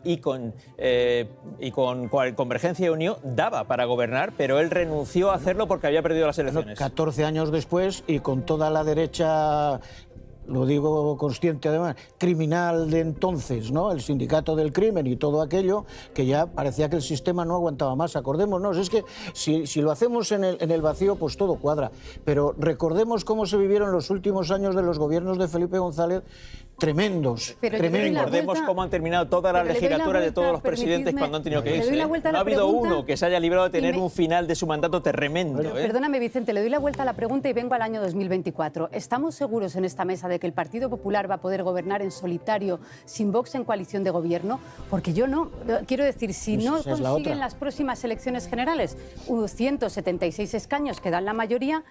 y con Convergencia y Unió daba para gobernar, pero él renunció a hacerlo porque había perdido las elecciones. 14 años después y con toda la derecha, lo digo consciente además, criminal de entonces, ¿no? El sindicato del crimen y todo aquello, que ya parecía que el sistema no aguantaba más. Acordémonos, es que si lo hacemos en el vacío, pues todo cuadra. Pero recordemos cómo se vivieron los últimos años de los gobiernos de Felipe González, tremendos. Recordemos cómo han terminado todas las legislaturas de todos los presidentes cuando han tenido que irse. No ha habido uno que se haya librado de tener un final de su mandato tremendo. Perdóname, Vicente, le doy la vuelta a la pregunta y vengo al año 2024. ¿Estamos seguros en esta mesa de que el Partido Popular va a poder gobernar en solitario, sin Vox en coalición de gobierno? Porque yo no. Quiero decir, si no consiguen las próximas elecciones generales 176 escaños que dan la mayoría,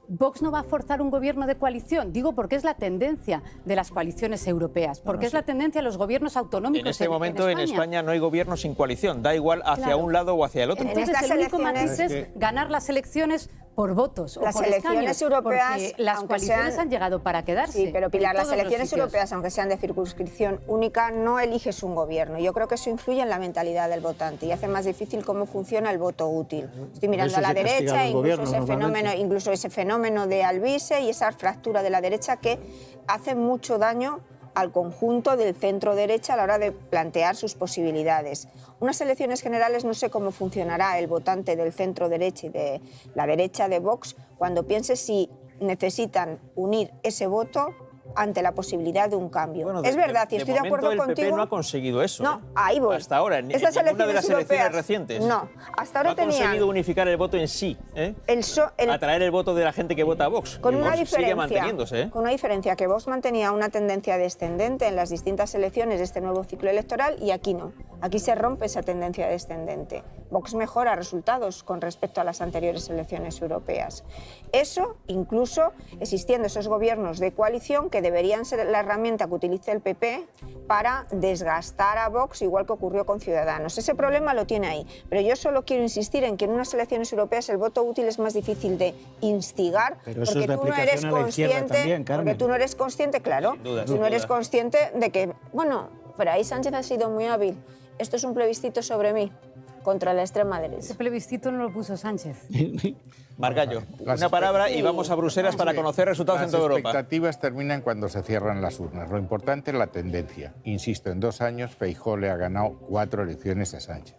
Vox no va a forzar un gobierno de coalición. Digo porque es la tendencia de las coaliciones europeas, porque es la tendencia de los gobiernos autonómicos. En este momento en España no hay gobierno sin coalición, da igual hacia un lado o hacia el otro. Entonces el único matiz es ganar las elecciones por votos o por escaños, europeas, porque las coaliciones han llegado para quedarse. Sí, pero Pilar, las elecciones europeas, aunque sean de circunscripción única, no eliges un gobierno. Yo creo que eso influye en la mentalidad del votante y hace más difícil cómo funciona el voto útil. Estoy mirando a la derecha, incluso ese fenómeno de Alvise y esa fractura de la derecha que hace mucho daño al conjunto del centro-derecha a la hora de plantear sus posibilidades. Unas elecciones generales no sé cómo funcionará el votante del centro-derecha y de la derecha de Vox cuando piense si necesitan unir ese voto ante la posibilidad de un cambio. Bueno, es verdad, y estoy de acuerdo contigo. El PP no ha conseguido eso. No, ahí voy. Hasta ahora, en ninguna de las elecciones recientes. No, hasta ahora tenían... No ha conseguido unificar el voto en sí, atraer el voto de la gente que vota a Vox. Con una diferencia, sigue manteniéndose. Con una diferencia, que Vox mantenía una tendencia descendente en las distintas elecciones de este nuevo ciclo electoral y aquí no. Aquí se rompe esa tendencia descendente. Vox mejora resultados con respecto a las anteriores elecciones europeas. Eso, incluso existiendo esos gobiernos de coalición que deberían ser la herramienta que utilice el PP para desgastar a Vox, igual que ocurrió con Ciudadanos. Ese problema lo tiene ahí, pero yo solo quiero insistir en que en unas elecciones europeas el voto útil es más difícil de instigar, porque tú no eres consciente, claro, tú no eres consciente de que, bueno, pero ahí Sánchez ha sido muy hábil. Esto es un plebiscito sobre mí, contra la extrema derecha. Ese plebiscito no lo puso Sánchez. Margallo, una palabra y vamos a Bruselas para conocer resultados en toda Europa. Las expectativas terminan cuando se cierran las urnas. Lo importante es la tendencia. Insisto, en 2 años Feijóo le ha ganado 4 elecciones a Sánchez.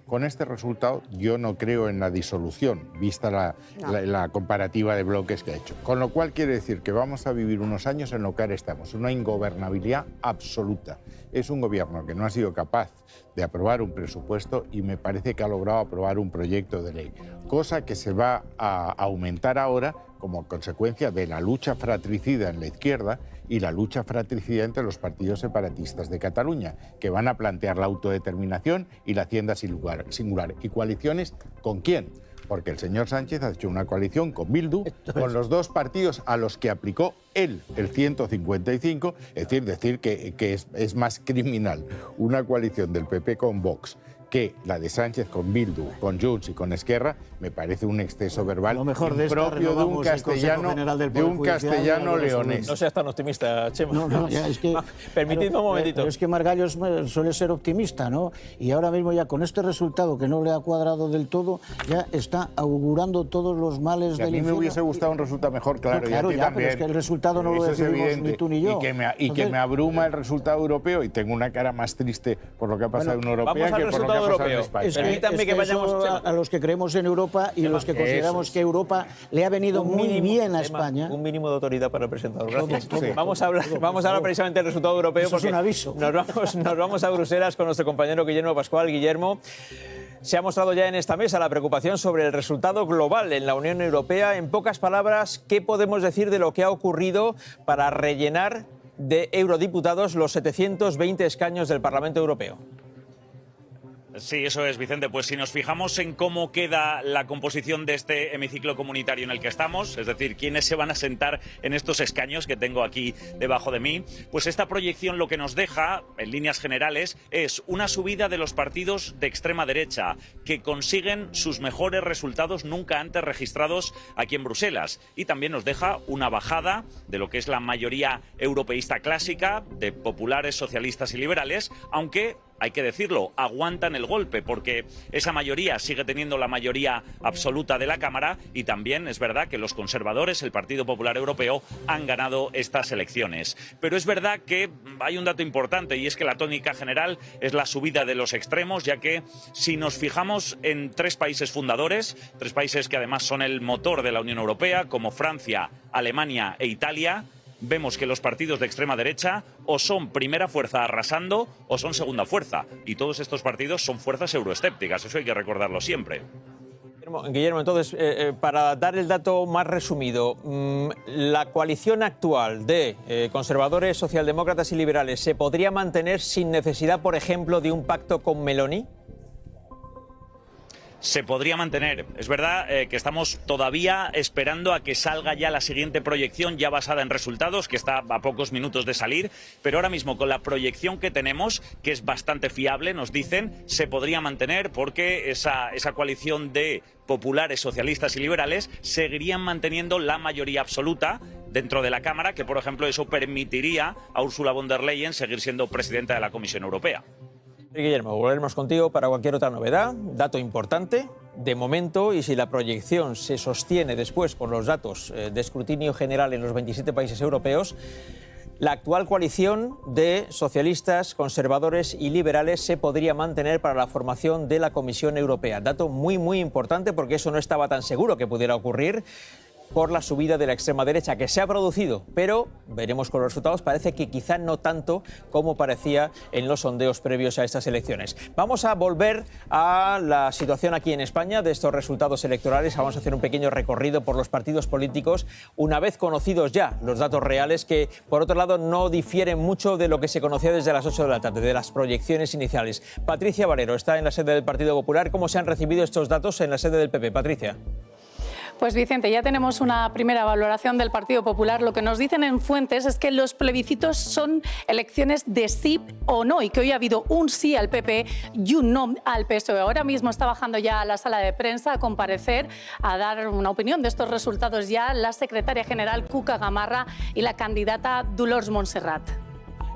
Con este resultado yo no creo en la disolución, vista la comparativa de bloques que ha hecho. Con lo cual quiere decir que vamos a vivir unos años en lo que ahora estamos, una ingobernabilidad absoluta. Es un gobierno que no ha sido capaz de aprobar un presupuesto y me parece que ha logrado aprobar un proyecto de ley, cosa que se va a aumentar ahora como consecuencia de la lucha fratricida en la izquierda y la lucha fratricida entre los partidos separatistas de Cataluña, que van a plantear la autodeterminación y la hacienda singular. ¿Y coaliciones con quién? Porque el señor Sánchez ha hecho una coalición con Bildu, con los 2 partidos a los que aplicó él el 155, es decir que es más criminal una coalición del PP con Vox que la de Sánchez con Bildu, con Junts y con Esquerra, me parece un exceso verbal propio de un castellano leonés. No seas tan optimista, Chema. No, ya es que, permitidme un momentito. Pero es que Margallo suele ser optimista, ¿no? Y ahora mismo ya con este resultado que no le ha cuadrado del todo, ya está augurando todos los males del infierno. A mí me hubiese gustado un resultado mejor, claro, y a ti también. Pero es que el resultado no lo decidimos ni tú ni yo. Y que me abruma el resultado europeo y tengo una cara más triste por lo que ha pasado en Europa que por lo que ha pasado en España. Permítanme que vayamos a los que creemos en Europa y los que consideramos que Europa le ha venido muy bien a España. Un mínimo de autoridad para el presentador. Gracias. Vamos a hablar precisamente del resultado europeo. Eso es un aviso. Nos vamos a Bruselas con nuestro compañero Guillermo Pascual. Guillermo, se ha mostrado ya en esta mesa la preocupación sobre el resultado global en la Unión Europea. En pocas palabras, ¿qué podemos decir de lo que ha ocurrido para rellenar de eurodiputados los 720 escaños del Parlamento Europeo? Sí, eso es, Vicente. Pues si nos fijamos en cómo queda la composición de este hemiciclo comunitario en el que estamos, es decir, quiénes se van a sentar en estos escaños que tengo aquí debajo de mí, pues esta proyección lo que nos deja, en líneas generales, es una subida de los partidos de extrema derecha que consiguen sus mejores resultados nunca antes registrados aquí en Bruselas. Y también nos deja una bajada de lo que es la mayoría europeísta clásica, de populares, socialistas y liberales, aunque hay que decirlo, aguantan el golpe, porque esa mayoría sigue teniendo la mayoría absoluta de la Cámara, y también es verdad que los conservadores, el Partido Popular Europeo, han ganado estas elecciones. Pero es verdad que hay un dato importante, y es que la tónica general es la subida de los extremos, ya que si nos fijamos en 3 países fundadores, 3 países que además son el motor de la Unión Europea, como Francia, Alemania e Italia, vemos que los partidos de extrema derecha o son primera fuerza arrasando o son segunda fuerza. Y todos estos partidos son fuerzas euroescépticas, eso hay que recordarlo siempre. Guillermo, entonces, para dar el dato más resumido, ¿la coalición actual de conservadores, socialdemócratas y liberales se podría mantener sin necesidad, por ejemplo, de un pacto con Meloni? Se podría mantener. Es verdad que estamos todavía esperando a que salga ya la siguiente proyección, ya basada en resultados, que está a pocos minutos de salir, pero ahora mismo con la proyección que tenemos, que es bastante fiable, nos dicen, se podría mantener porque esa coalición de populares, socialistas y liberales seguirían manteniendo la mayoría absoluta dentro de la Cámara, que por ejemplo eso permitiría a Ursula von der Leyen seguir siendo presidenta de la Comisión Europea. Guillermo, volveremos contigo para cualquier otra novedad. Dato importante, de momento, y si la proyección se sostiene después con los datos de escrutinio general en los 27 países europeos, la actual coalición de socialistas, conservadores y liberales se podría mantener para la formación de la Comisión Europea. Dato muy importante, porque eso no estaba tan seguro que pudiera ocurrir por la subida de la extrema derecha, que se ha producido, pero veremos con los resultados, parece que quizá no tanto como parecía en los sondeos previos a estas elecciones. Vamos a volver a la situación aquí en España de estos resultados electorales. Vamos a hacer un pequeño recorrido por los partidos políticos, una vez conocidos ya los datos reales, que por otro lado no difieren mucho de lo que se conocía desde las 8 de la tarde, de las proyecciones iniciales. Patricia Valero está en la sede del Partido Popular. ¿Cómo se han recibido estos datos en la sede del PP? Patricia. Pues Vicente, ya tenemos una primera valoración del Partido Popular. Lo que nos dicen en fuentes es que los plebiscitos son elecciones de sí o no, y que hoy ha habido un sí al PP y un no al PSOE. Ahora mismo está bajando ya a la sala de prensa a comparecer, a dar una opinión de estos resultados ya la secretaria general Cuca Gamarra y la candidata Dolors Montserrat.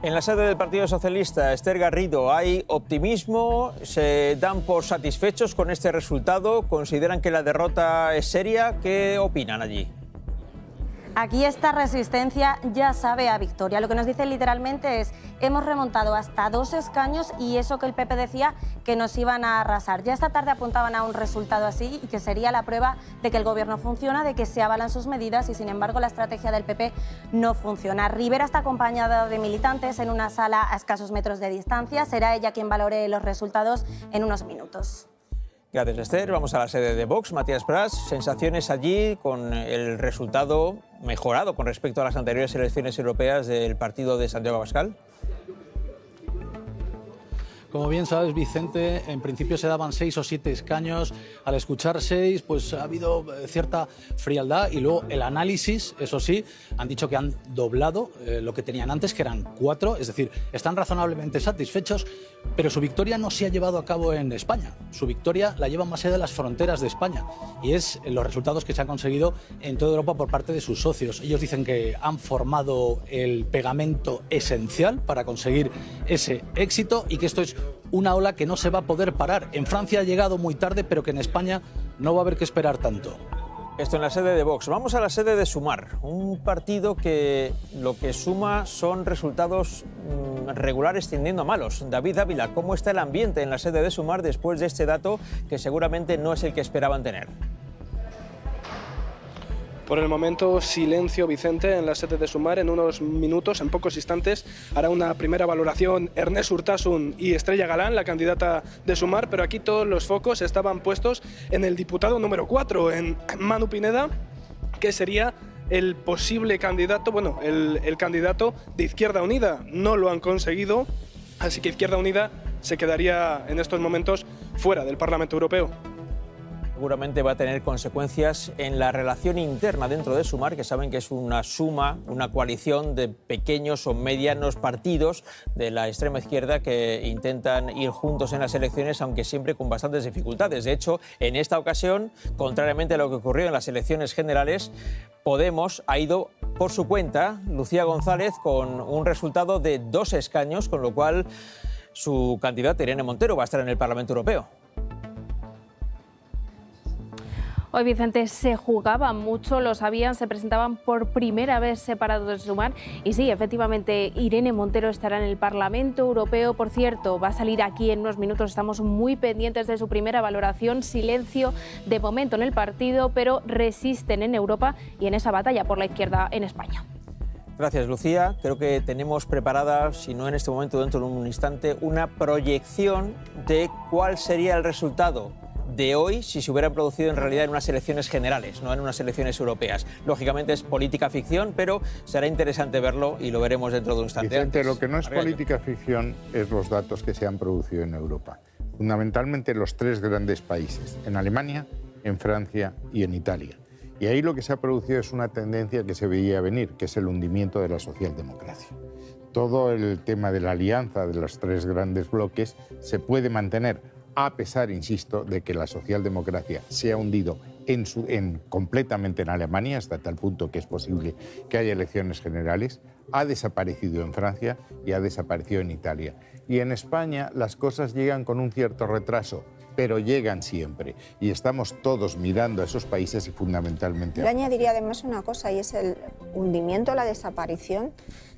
En la sede del Partido Socialista, Esther Garrido, ¿hay optimismo? ¿Se dan por satisfechos con este resultado? ¿Consideran que la derrota es seria? ¿Qué opinan allí? Aquí esta resistencia ya sabe a victoria. Lo que nos dicen literalmente es: hemos remontado hasta 2 escaños, y eso que el PP decía que nos iban a arrasar. Ya esta tarde apuntaban a un resultado así, y que sería la prueba de que el gobierno funciona, de que se avalan sus medidas, y sin embargo la estrategia del PP no funciona. Rivera está acompañada de militantes en una sala a escasos metros de distancia. Será ella quien valore los resultados en unos minutos. Gracias, Esther. Vamos a la sede de Vox. Matías Prats, sensaciones allí con el resultado mejorado con respecto a las anteriores elecciones europeas del partido de Santiago Abascal. Como bien sabes, Vicente, en principio se daban 6 o 7 escaños. Al escuchar 6, pues ha habido cierta frialdad, y luego el análisis, eso sí, han dicho que han doblado lo que tenían antes, que eran 4, es decir, están razonablemente satisfechos, pero su victoria no se ha llevado a cabo en España. Su victoria la llevan más allá de las fronteras de España, y es los resultados que se han conseguido en toda Europa por parte de sus socios. Ellos dicen que han formado el pegamento esencial para conseguir ese éxito, y que esto es una ola que no se va a poder parar. En Francia ha llegado muy tarde, pero que en España no va a haber que esperar tanto. Esto en la sede de Vox. Vamos a la sede de Sumar, un partido que lo que suma son resultados regulares tendiendo a malos. David Ávila, ¿cómo está el ambiente en la sede de Sumar después de este dato que seguramente no es el que esperaban tener? Por el momento, silencio, Vicente, en la sede de Sumar. En unos minutos, en pocos instantes, hará una primera valoración Ernest Urtasun y Estrella Galán, la candidata de Sumar, pero aquí todos los focos estaban puestos en el diputado número 4, en Manu Pineda, que sería el posible candidato, bueno, el candidato de Izquierda Unida. No lo han conseguido, así que Izquierda Unida se quedaría en estos momentos fuera del Parlamento Europeo. Seguramente va a tener consecuencias en la relación interna dentro de Sumar, que saben que es una suma, una coalición de pequeños o medianos partidos de la extrema izquierda que intentan ir juntos en las elecciones, aunque siempre con bastantes dificultades. De hecho, en esta ocasión, contrariamente a lo que ocurrió en las elecciones generales, Podemos ha ido por su cuenta, Lucía González, con un resultado de 2 escaños, con lo cual su candidata Irene Montero va a estar en el Parlamento Europeo. Hoy, Vicente, se jugaban mucho, lo sabían, se presentaban por primera vez separados de Sumar. Y sí, efectivamente, Irene Montero estará en el Parlamento Europeo. Por cierto, va a salir aquí en unos minutos, estamos muy pendientes de su primera valoración. Silencio de momento en el partido, pero resisten en Europa y en esa batalla por la izquierda en España. Gracias, Lucía. Creo que tenemos preparada, si no en este momento, dentro de un instante, una proyección de cuál sería el resultado de hoy si se hubiera producido en realidad en unas elecciones generales, no en unas elecciones europeas. Lógicamente es política ficción, pero será interesante verlo y lo veremos dentro de un instante. Vicente, lo que no es política ficción es los datos que se han producido en Europa. Fundamentalmente los tres grandes países, en Alemania, en Francia y en Italia. Y ahí lo que se ha producido es una tendencia que se veía venir, que es el hundimiento de la socialdemocracia. Todo el tema de la alianza de los tres grandes bloques se puede mantener, a pesar, insisto, de que la socialdemocracia se ha hundido completamente en Alemania, hasta tal punto que es posible que haya elecciones generales, ha desaparecido en Francia y ha desaparecido en Italia. Y en España las cosas llegan con un cierto retraso, pero llegan siempre. Y estamos todos mirando a esos países y fundamentalmente... Yo añadiría además una cosa, y es el hundimiento, la desaparición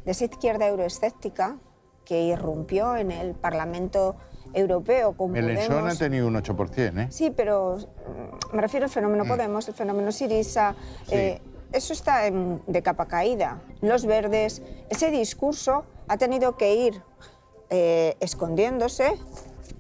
de esa izquierda euroescéptica que irrumpió en el Parlamento Europeo con Podemos. Mélenchon ha tenido un 8%, ¿eh? Sí, pero me refiero al fenómeno Podemos, el fenómeno Syriza. Sí. Eso está de capa caída. Los verdes, ese discurso ha tenido que ir escondiéndose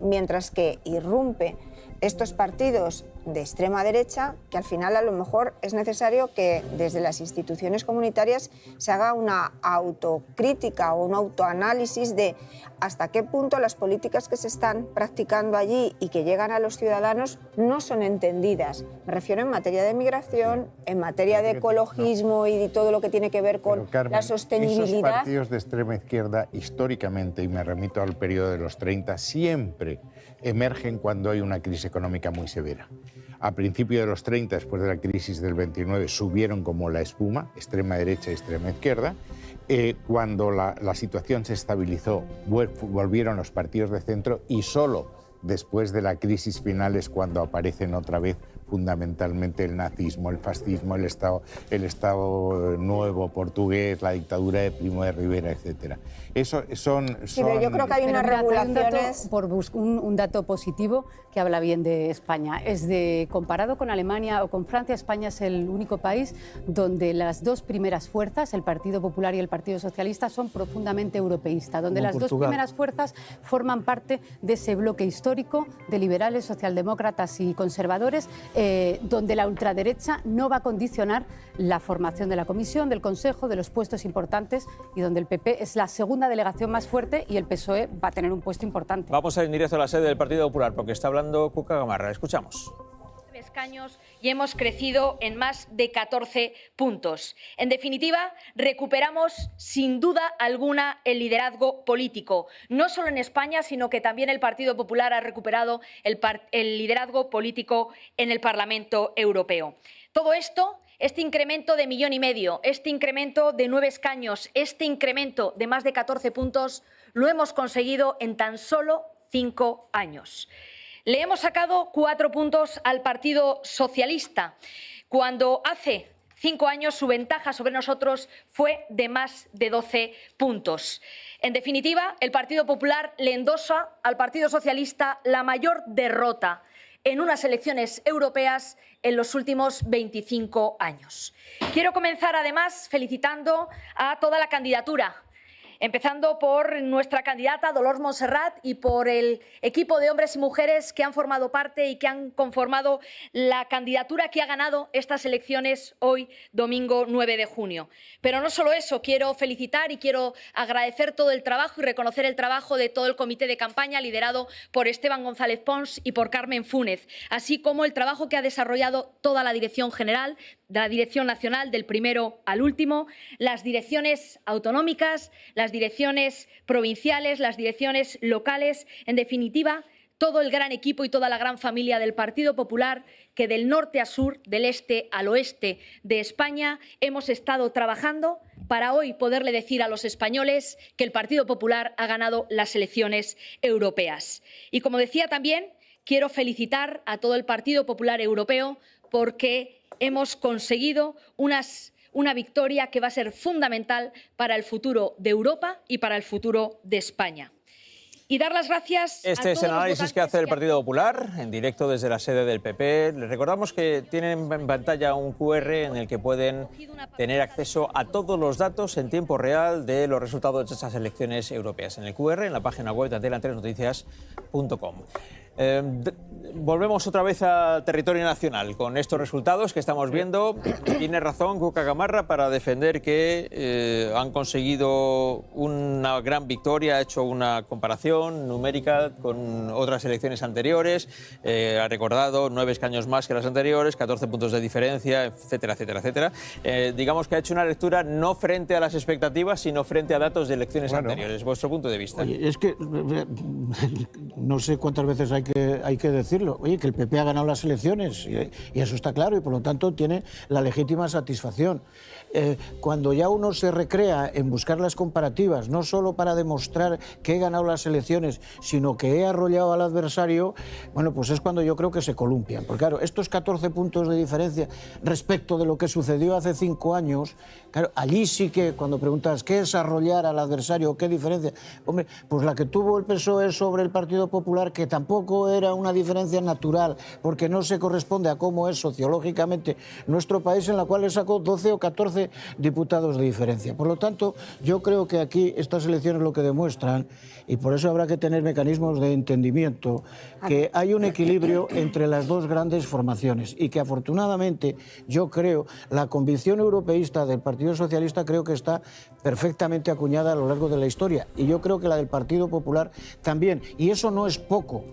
mientras que irrumpe estos partidos de extrema derecha, que al final a lo mejor es necesario que desde las instituciones comunitarias se haga una autocrítica o un autoanálisis de hasta qué punto las políticas que se están practicando allí y que llegan a los ciudadanos no son entendidas. Me refiero en materia de migración, en materia de ecologismo y de todo lo que tiene que ver con Carmen, la sostenibilidad. Esos partidos de extrema izquierda, históricamente, y me remito al periodo de los 30, siempre emergen cuando hay una crisis económica muy severa. A principios de los 30, después de la crisis del 29, subieron como la espuma, extrema derecha y extrema izquierda. Cuando la situación se estabilizó, volvieron los partidos de centro y solo después de la crisis final es cuando aparecen otra vez fundamentalmente el nazismo, el fascismo, el Estado nuevo portugués, la dictadura de Primo de Rivera, etc. Eso son... Sí, pero yo creo que hay unas regulaciones... Un dato positivo que habla bien de España. Es de, comparado con Alemania o con Francia, España es el único país donde las dos primeras fuerzas, el Partido Popular y el Partido Socialista, son profundamente europeístas, donde las dos primeras fuerzas forman parte de ese bloque histórico de liberales, socialdemócratas y conservadores, donde la ultraderecha no va a condicionar la formación de la Comisión, del Consejo, de los puestos importantes, y donde el PP es la segunda delegación más fuerte y el PSOE va a tener un puesto importante. Vamos a ir en directo a la sede del Partido Popular porque está hablando Cuca Gamarra. Escuchamos. Escaños y hemos crecido en más de 14 puntos. En definitiva, recuperamos sin duda alguna el liderazgo político. No solo en España, sino que también el Partido Popular ha recuperado el liderazgo político en el Parlamento Europeo. Todo esto, este incremento de 1,5 millones, este incremento de 9 escaños, este incremento de más de 14 puntos, lo hemos conseguido en tan solo 5 años. Le hemos sacado 4 puntos al Partido Socialista, cuando hace 5 años su ventaja sobre nosotros fue de más de 12 puntos. En definitiva, el Partido Popular le endosa al Partido Socialista la mayor derrota en unas elecciones europeas en los últimos 25 años. Quiero comenzar, además, felicitando a toda la candidatura, empezando por nuestra candidata Dolors Montserrat y por el equipo de hombres y mujeres que han formado parte y que han conformado la candidatura que ha ganado estas elecciones hoy, domingo 9 de junio. Pero no solo eso, quiero felicitar y quiero agradecer todo el trabajo y reconocer el trabajo de todo el comité de campaña liderado por Esteban González Pons y por Carmen Fúnez, así como el trabajo que ha desarrollado toda la dirección general, de la Dirección Nacional, del primero al último, las direcciones autonómicas, las direcciones provinciales, las direcciones locales, en definitiva, todo el gran equipo y toda la gran familia del Partido Popular que del norte a sur, del este al oeste de España hemos estado trabajando para hoy poderle decir a los españoles que el Partido Popular ha ganado las elecciones europeas. Y como decía también, quiero felicitar a todo el Partido Popular Europeo porque hemos conseguido una victoria que va a ser fundamental para el futuro de Europa y para el futuro de España. Y dar las gracias a Este es el todos los análisis que hace el Partido Popular en directo desde la sede del PP. Les recordamos que tienen en pantalla un QR en el que pueden tener acceso a todos los datos en tiempo real de los resultados de estas elecciones europeas. En el QR, en la página web de antena3noticias.com. Volvemos otra vez al territorio nacional con estos resultados que estamos viendo. Tiene razón Cuca Gamarra para defender que han conseguido una gran victoria, ha hecho una comparación numérica con otras elecciones anteriores, ha recordado 9 escaños más que las anteriores, 14 puntos de diferencia, etcétera, etcétera, etcétera. Digamos que ha hecho una lectura no frente a las expectativas, sino frente a datos de elecciones anteriores. Vuestro punto de vista. Oye, es que no sé cuántas veces hay que decirlo. Oye, que el PP ha ganado las elecciones y eso está claro y por lo tanto tiene la legítima satisfacción. Cuando ya uno se recrea en buscar las comparativas, no solo para demostrar que he ganado las elecciones, sino que he arrollado al adversario, bueno, pues es cuando yo creo que se columpian. Porque claro, estos 14 puntos de diferencia respecto de lo que sucedió hace 5 años, claro, allí sí que cuando preguntas qué es arrollar al adversario, qué diferencia, hombre, pues la que tuvo el PSOE sobre el Partido Popular, que tampoco era una diferencia natural, porque no se corresponde a cómo es sociológicamente nuestro país, en la cual le sacó 12 o 14 diputados de diferencia. Por lo tanto, yo creo que aquí estas elecciones lo que demuestran, y por eso habrá que tener mecanismos de entendimiento, que hay un equilibrio entre las dos grandes formaciones y que afortunadamente yo creo la convicción europeísta del Partido Socialista creo que está perfectamente acuñada a lo largo de la historia y yo creo que la del Partido Popular también, y eso no es poco,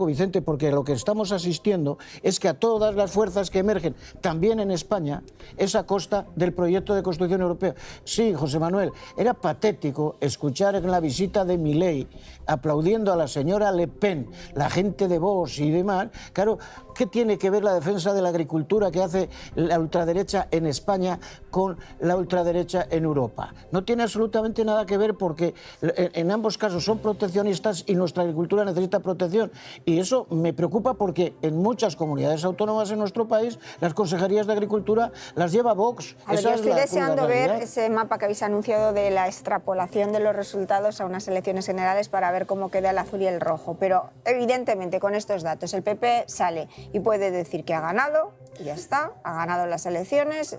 Vicente, porque lo que estamos asistiendo es que a todas las fuerzas que emergen también en España es a costa del proyecto de Constitución Europea. Sí, José Manuel, era patético escuchar en la visita de Milei aplaudiendo a la señora Le Pen, la gente de Vox y demás. Claro, ¿qué tiene que ver la defensa de la agricultura que hace la ultraderecha en España con la ultraderecha en Europa? No tiene absolutamente nada que ver porque en ambos casos son proteccionistas y nuestra agricultura necesita protección. Y eso me preocupa porque en muchas comunidades autónomas en nuestro país las consejerías de agricultura las lleva Vox. Yo estoy deseando ver ese mapa que habéis anunciado de la extrapolación de los resultados a unas elecciones generales para ver cómo queda el azul y el rojo. Pero evidentemente con estos datos el PP sale y puede decir que ha ganado, y ya está, ha ganado las elecciones,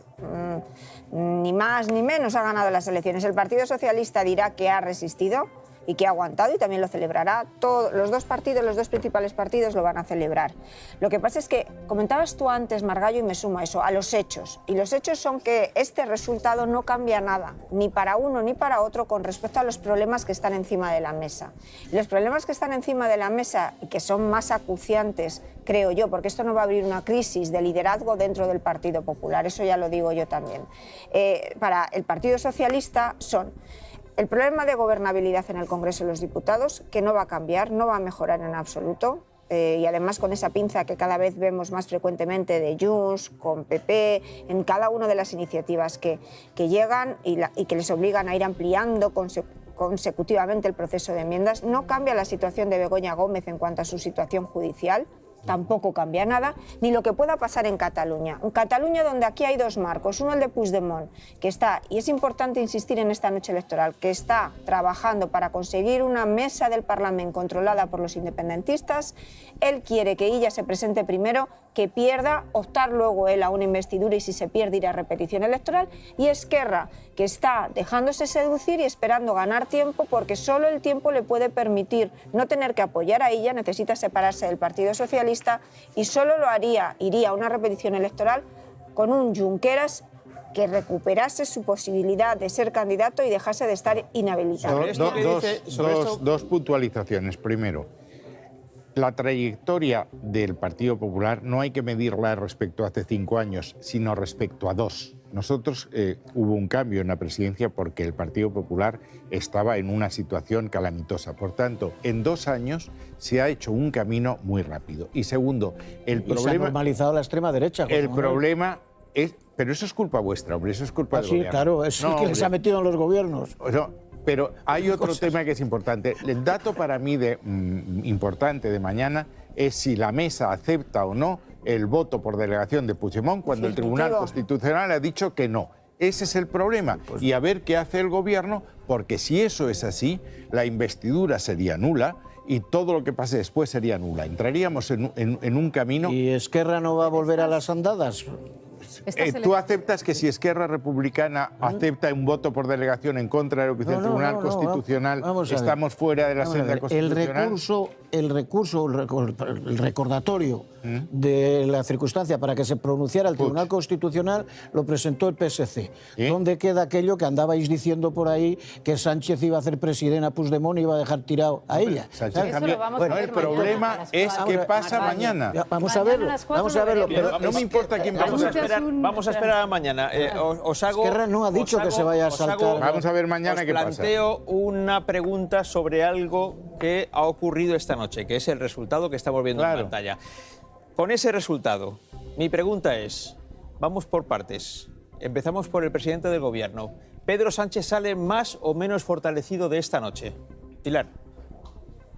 ni más ni menos ha ganado las elecciones. El Partido Socialista dirá que ha resistido y que ha aguantado y también lo celebrará. Los dos principales partidos lo van a celebrar. Lo que pasa es que, comentabas tú antes, Margallo, y me sumo a eso, a los hechos. Y los hechos son que este resultado no cambia nada, ni para uno ni para otro, con respecto a los problemas que están encima de la mesa. Y los problemas que están encima de la mesa y que son más acuciantes, creo yo, porque esto no va a abrir una crisis de liderazgo dentro del Partido Popular, eso ya lo digo yo también. Para el Partido Socialista son el problema de gobernabilidad en el Congreso de los Diputados, que no va a cambiar, no va a mejorar en absoluto, y además con esa pinza que cada vez vemos más frecuentemente de Junts, con PP, en cada una de las iniciativas que llegan y que les obligan a ir ampliando consecutivamente el proceso de enmiendas. No cambia la situación de Begoña Gómez en cuanto a su situación judicial, tampoco cambia nada, ni lo que pueda pasar en Cataluña. En Cataluña, donde aquí hay dos marcos, uno el de Puigdemont, que está, y es importante insistir en esta noche electoral, que está trabajando para conseguir una mesa del Parlamento controlada por los independentistas. Él quiere que ella se presente primero, que pierda, optar luego él a una investidura y si se pierde ir a repetición electoral. Y Esquerra, que está dejándose seducir y esperando ganar tiempo porque solo el tiempo le puede permitir no tener que apoyar a ella, necesita separarse del Partido Socialista y solo lo iría a una repetición electoral con un Junqueras que recuperase su posibilidad de ser candidato y dejase de estar inhabilitado. Dos puntualizaciones. Primero, la trayectoria del Partido Popular no hay que medirla respecto a hace 5 años, sino respecto a 2. Nosotros hubo un cambio en la presidencia porque el Partido Popular estaba en una situación calamitosa. Por tanto, en 2 años se ha hecho un camino muy rápido. Y segundo, el problema... se ha normalizado la extrema derecha. El problema es Pero eso es culpa vuestra, hombre, eso es culpa del gobierno. Claro, es el que les ha metido en los gobiernos. No, pero hay otro tema que es importante. El dato para mí importante de mañana es si la mesa acepta o no el voto por delegación de Puigdemont cuando el Tribunal Constitucional ha dicho que no. Ese es el problema. Y a ver qué hace el gobierno, porque si eso es así, la investidura sería nula y todo lo que pase después sería nula. Entraríamos en un camino... ¿Y Esquerra no va a volver a las andadas? ¿Tú aceptas que si Esquerra Republicana acepta un voto por delegación en contra de lo que dice el Tribunal Constitucional, estamos fuera de la senda constitucional? El recordatorio de la circunstancia para que se pronunciara el Tribunal Constitucional lo presentó el PSC. ¿Dónde queda aquello que andabais diciendo por ahí que Sánchez iba a hacer presidente a Puigdemont y iba a dejar tirado a ella? Bueno, el problema es qué pasa mañana. Vamos a verlo. No me importa quién Vamos a esperar a mañana. Os hago... Esquerra no ha dicho que se vaya a saltar. Vamos a ver mañana qué pasa. Os planteo una pregunta sobre algo que ha ocurrido esta noche, que es el resultado que estamos viendo en pantalla. Con ese resultado, mi pregunta es, vamos por partes. Empezamos por el presidente del Gobierno. ¿Pedro Sánchez sale más o menos fortalecido de esta noche? Pilar.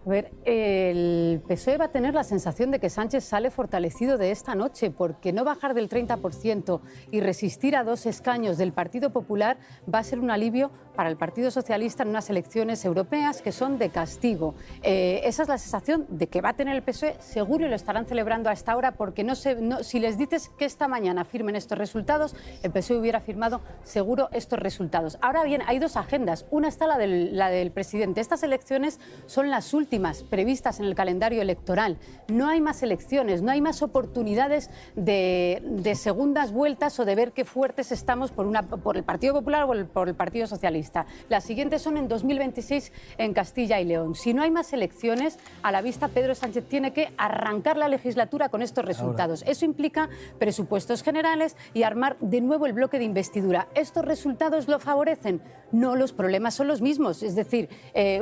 A ver, el PSOE va a tener la sensación de que Sánchez sale fortalecido de esta noche, porque no bajar del 30% y resistir a 2 escaños del Partido Popular va a ser un alivio para el Partido Socialista en unas elecciones europeas que son de castigo. Esa es la sensación de que va a tener el PSOE, seguro, y lo estarán celebrando a esta hora, porque si les dices que esta mañana firmen estos resultados, el PSOE hubiera firmado seguro estos resultados. Ahora bien, hay 2 agendas. Una está la del presidente. Estas elecciones son las últimas previstas en el calendario electoral. No hay más elecciones, no hay más oportunidades de segundas vueltas o de ver qué fuertes estamos por el Partido Popular o por el Partido Socialista. Las siguientes son en 2026 en Castilla y León. Si no hay más elecciones, a la vista Pedro Sánchez tiene que arrancar la legislatura con estos resultados. Eso implica presupuestos generales y armar de nuevo el bloque de investidura. ¿Estos resultados lo favorecen? No, los problemas son los mismos. Es decir,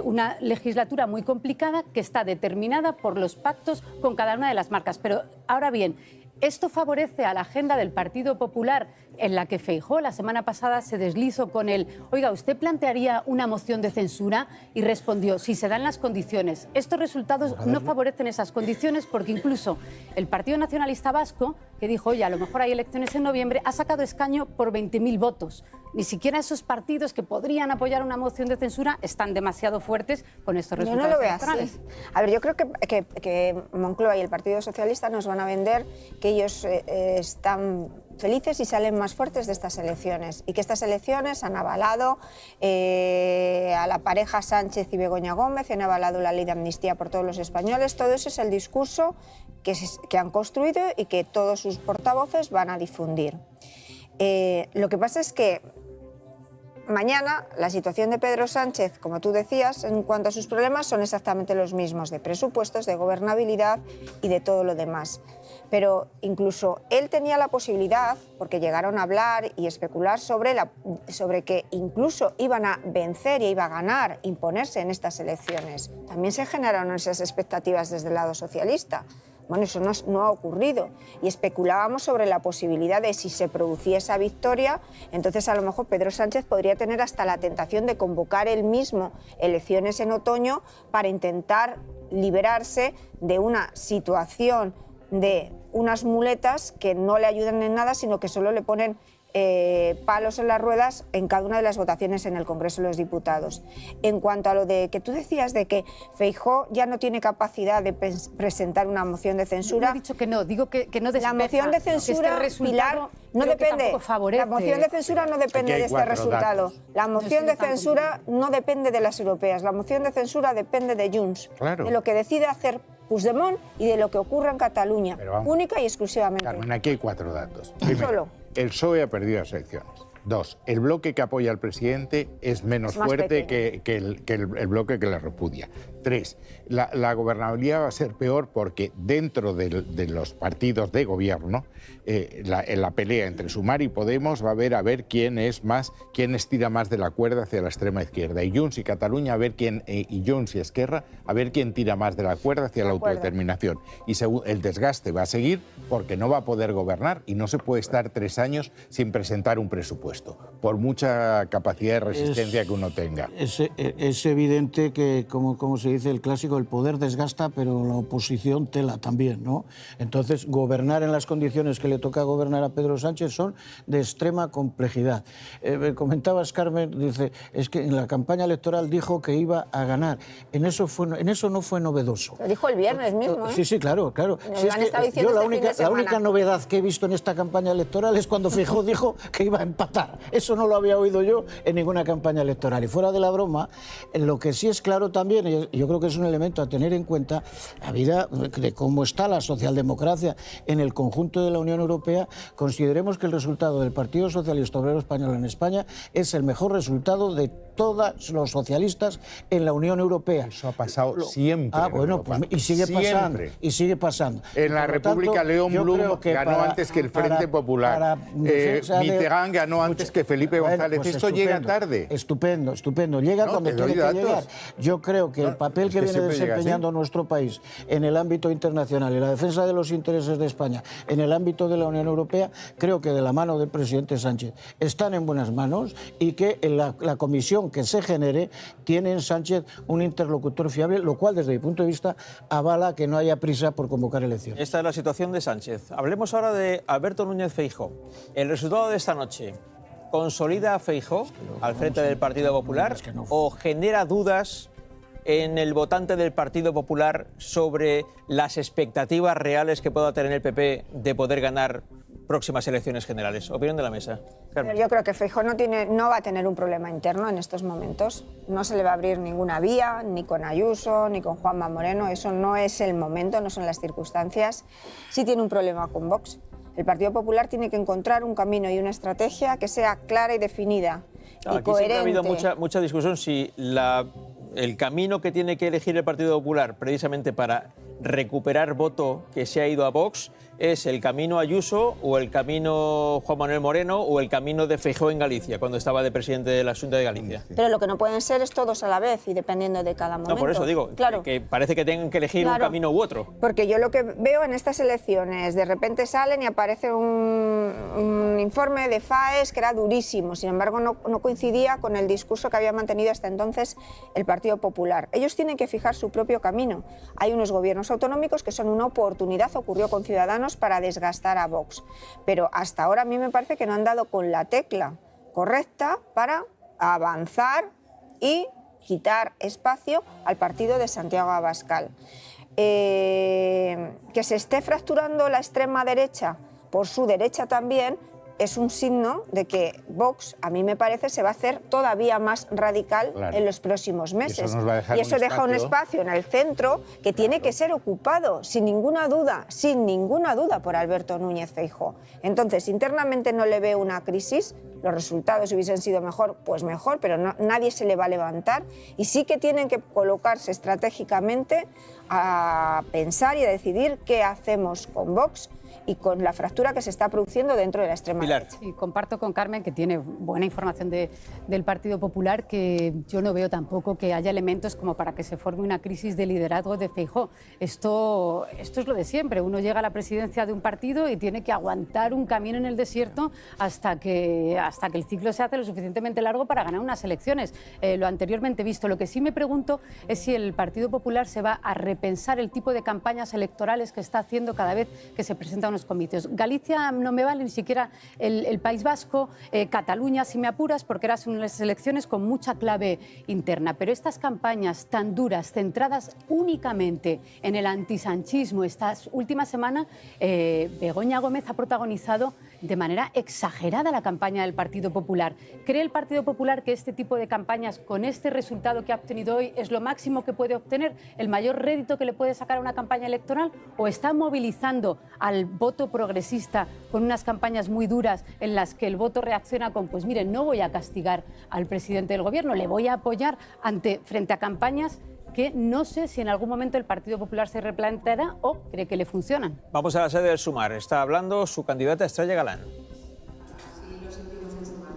una legislatura muy complicada que está determinada por los pactos con cada una de las marcas. Pero ahora bien, esto favorece a la agenda del Partido Popular, en la que Feijóo la semana pasada se deslizó con él. Oiga, ¿usted plantearía una moción de censura? Y respondió, si se dan las condiciones. Estos resultados no favorecen esas condiciones, porque incluso el Partido Nacionalista Vasco, que dijo, oye, a lo mejor hay elecciones en noviembre, ha sacado escaño por 20.000 votos. Ni siquiera esos partidos que podrían apoyar una moción de censura están demasiado fuertes con estos resultados electorales. A ver, yo creo que Moncloa y el Partido Socialista nos van a vender que ellos están felices y salen más fuertes de estas elecciones, y que estas elecciones han avalado a la pareja Sánchez y Begoña Gómez, han avalado la ley de amnistía por todos los españoles. Todo eso es el discurso que han construido y que todos sus portavoces van a difundir. Lo que pasa es que mañana la situación de Pedro Sánchez, como tú decías, en cuanto a sus problemas, son exactamente los mismos, de presupuestos, de gobernabilidad y de todo lo demás. Pero incluso él tenía la posibilidad, porque llegaron a hablar y especular sobre que incluso iban a vencer y iba a ganar, imponerse en estas elecciones. También se generaron esas expectativas desde el lado socialista. Bueno, eso no ha ocurrido, y especulábamos sobre la posibilidad de, si se producía esa victoria, entonces a lo mejor Pedro Sánchez podría tener hasta la tentación de convocar él mismo elecciones en otoño para intentar liberarse de una situación de unas muletas que no le ayudan en nada, sino que solo le ponen palos en las ruedas en cada una de las votaciones en el Congreso de los Diputados. En cuanto a lo de que tú decías de que Feijóo ya no tiene capacidad de presentar una moción de censura... No he dicho que no, digo que no despeja. La moción de censura, Pilar, no depende. La moción de censura no depende de este resultado. La moción de censura no depende de las europeas. La moción de censura depende de Junts, de lo que decide hacer Puigdemont y de lo que ocurra en Cataluña, única y exclusivamente. Carmen, aquí hay 4 datos. Primero, el PSOE ha perdido las elecciones. 2, el bloque que apoya al presidente es menos fuerte que el bloque que le repudia. Tres, la gobernabilidad va a ser peor porque dentro de los partidos de gobierno, en la pelea entre Sumar y Podemos va a ver quién estira más de la cuerda hacia la extrema izquierda. Y Junts y Cataluña y Junts y Esquerra a ver quién tira más de la cuerda hacia la autodeterminación. Y el desgaste va a seguir porque no va a poder gobernar y no se puede estar 3 años sin presentar un presupuesto, por mucha capacidad de resistencia que uno tenga. Es evidente que, como se dice el clásico, el poder desgasta, pero la oposición tela también, ¿no? Entonces, gobernar en las condiciones que le toca gobernar a Pedro Sánchez son de extrema complejidad. Comentabas, Carmen, dice, es que en la campaña electoral dijo que iba a ganar. En eso no fue novedoso. Lo dijo el viernes mismo, ¿eh? Sí, claro. Sí, es que yo la única novedad que he visto en esta campaña electoral es cuando Feijóo dijo que iba a empatar. Eso no lo había oído yo en ninguna campaña electoral. Y fuera de la broma, lo que sí es claro también, y yo creo que es un elemento a tener en cuenta, la vida de cómo está la socialdemocracia en el conjunto de la Unión Europea, consideremos que el resultado del Partido Socialista Obrero Español en España es el mejor resultado de todos los socialistas en la Unión Europea. Eso ha pasado siempre. Bueno, pues, y sigue pasando. En la República, León Blum ganó antes que el Frente Popular. Mitterrand ganó antes que Felipe González. Pues esto llega tarde. Estupendo. Llega cuando tiene que llegar. Yo creo que el papel que viene desempeñando nuestro país en el ámbito internacional y la defensa de los intereses de España en el ámbito de la Unión Europea, creo que de la mano del presidente Sánchez están en buenas manos y que en la comisión que se genere tiene en Sánchez un interlocutor fiable, lo cual desde mi punto de vista avala que no haya prisa por convocar elecciones. Esta es la situación de Sánchez. Hablemos ahora de Alberto Núñez Feijóo. El resultado de esta noche, ¿consolida a Feijóo al frente del Partido Popular o genera dudas en el votante del Partido Popular sobre las expectativas reales que pueda tener el PP de poder ganar próximas elecciones generales? Opinión de la mesa. Carmen. Yo creo que Feijóo no va a tener un problema interno en estos momentos. No se le va a abrir ninguna vía, ni con Ayuso, ni con Juanma Moreno. Eso no es el momento, no son las circunstancias. Sí tiene un problema con Vox. El Partido Popular tiene que encontrar un camino y una estrategia que sea clara y definida y Aquí coherente. Siempre ha habido mucha discusión si el camino que tiene que elegir el Partido Popular precisamente para recuperar voto que se ha ido a Vox es el camino Ayuso o el camino Juan Manuel Moreno o el camino de Feijóo en Galicia, cuando estaba de presidente de la Xunta de Galicia. Pero lo que no pueden ser es todos a la vez y dependiendo de cada momento. No, por eso digo, claro, que parece que tengan que elegir un camino u otro. Porque yo lo que veo en estas elecciones, de repente salen y aparece un informe de FAES que era durísimo, sin embargo no coincidía con el discurso que había mantenido hasta entonces el Partido Popular. Ellos tienen que fijar su propio camino. Hay unos gobiernos autonómicos que son una oportunidad, ocurrió con Ciudadanos, para desgastar a Vox. Pero hasta ahora a mí me parece que no han dado con la tecla correcta para avanzar y quitar espacio al partido de Santiago Abascal. Que se esté fracturando la extrema derecha por su derecha también es un signo de que Vox, a mí me parece, se va a hacer todavía más radical en los próximos meses. Y eso deja un espacio en el centro que tiene que ser ocupado, sin ninguna duda, por Alberto Núñez Feijóo. Entonces, internamente no le veo una crisis. Los resultados hubiesen sido mejor, pues mejor, pero nadie se le va a levantar. Y sí que tienen que colocarse estratégicamente a pensar y a decidir qué hacemos con Vox y con la fractura que se está produciendo dentro de la extrema derecha. Sí, comparto con Carmen, que tiene buena información del Partido Popular, que yo no veo tampoco que haya elementos como para que se forme una crisis de liderazgo de Feijóo. Esto es lo de siempre. Uno llega a la presidencia de un partido y tiene que aguantar un camino en el desierto hasta que el ciclo se hace lo suficientemente largo para ganar unas elecciones. Lo anteriormente visto. Lo que sí me pregunto es si el Partido Popular se va a repensar el tipo de campañas electorales que está haciendo cada vez que se presenta unos comicios. Galicia no me vale, ni siquiera el País Vasco, Cataluña, si me apuras, porque eran unas elecciones con mucha clave interna. Pero estas campañas tan duras, centradas únicamente en el antisanchismo, estas últimas semanas, Begoña Gómez ha protagonizado de manera exagerada la campaña del Partido Popular. ¿Cree el Partido Popular que este tipo de campañas, con este resultado que ha obtenido hoy, es lo máximo que puede obtener, el mayor rédito que le puede sacar a una campaña electoral? ¿O está movilizando al voto progresista con unas campañas muy duras en las que el voto reacciona con, pues miren, no voy a castigar al presidente del gobierno, le voy a apoyar frente a campañas que no sé si en algún momento el Partido Popular se replanteará o cree que le funcionan. Vamos a la sede del Sumar. Está hablando su candidata Estrella Galán. Sí, lo sentimos en Sumar.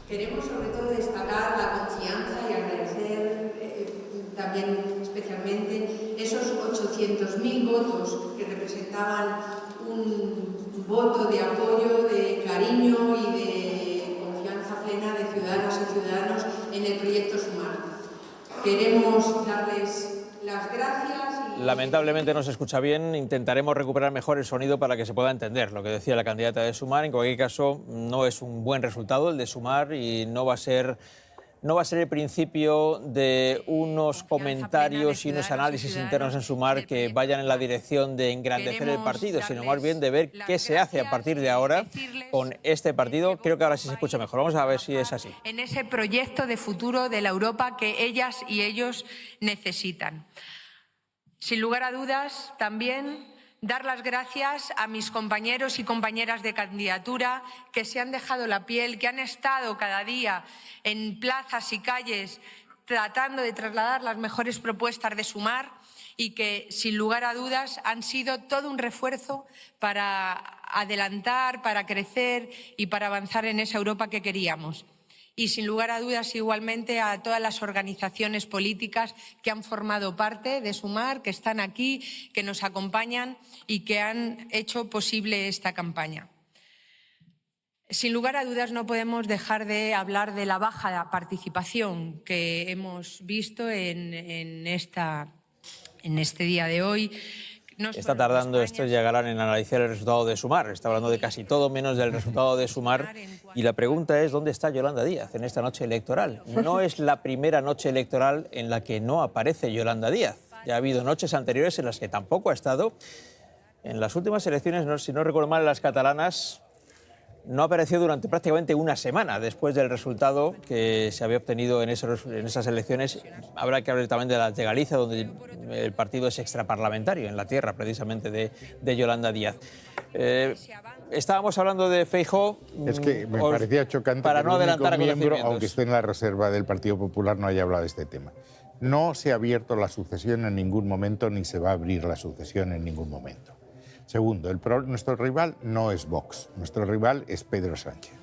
Queremos sobre todo destacar la confianza y agradecer también especialmente esos 800.000 votos que representaban un voto de apoyo, de cariño y de confianza plena de ciudadanas y ciudadanos en el proyecto Sumar. Queremos darles las gracias. Lamentablemente no se escucha bien, intentaremos recuperar mejor el sonido para que se pueda entender lo que decía la candidata de Sumar. En cualquier caso, no es un buen resultado el de Sumar y no va a ser el principio de unos comentarios y unos análisis internos en Sumar que vayan en la dirección de engrandecer el partido, sino más bien de ver qué se hace a partir de ahora con este partido. Creo que ahora sí se escucha mejor. Vamos a ver si es así. En ese proyecto de futuro de la Europa que ellas y ellos necesitan. Sin lugar a dudas, también dar las gracias a mis compañeros y compañeras de candidatura que se han dejado la piel, que han estado cada día en plazas y calles tratando de trasladar las mejores propuestas de Sumar y que, sin lugar a dudas, han sido todo un refuerzo para adelantar, para crecer y para avanzar en esa Europa que queríamos. Y, sin lugar a dudas, igualmente a todas las organizaciones políticas que han formado parte de Sumar, que están aquí, que nos acompañan y que han hecho posible esta campaña. Sin lugar a dudas, no podemos dejar de hablar de la baja participación que hemos visto en este día de hoy. Está tardando Estrella Galán en analizar el resultado de Sumar. Está hablando de casi todo menos del resultado de Sumar. Y la pregunta es, ¿dónde está Yolanda Díaz en esta noche electoral? No es la primera noche electoral en la que no aparece Yolanda Díaz. Ya ha habido noches anteriores en las que tampoco ha estado. En las últimas elecciones, si no recuerdo mal, las catalanas no apareció durante prácticamente una semana después del resultado que se había obtenido en esas elecciones. Habrá que hablar también de las de Galicia, donde el partido es extraparlamentario, en la tierra precisamente de Yolanda Díaz. Estábamos hablando de Feijóo. Es que me parecía chocante para que no el único adelantar miembro, aunque esté en la reserva del Partido Popular, no haya hablado de este tema. No se ha abierto la sucesión en ningún momento, ni se va a abrir la sucesión en ningún momento. Segundo, nuestro rival no es Vox, nuestro rival es Pedro Sánchez.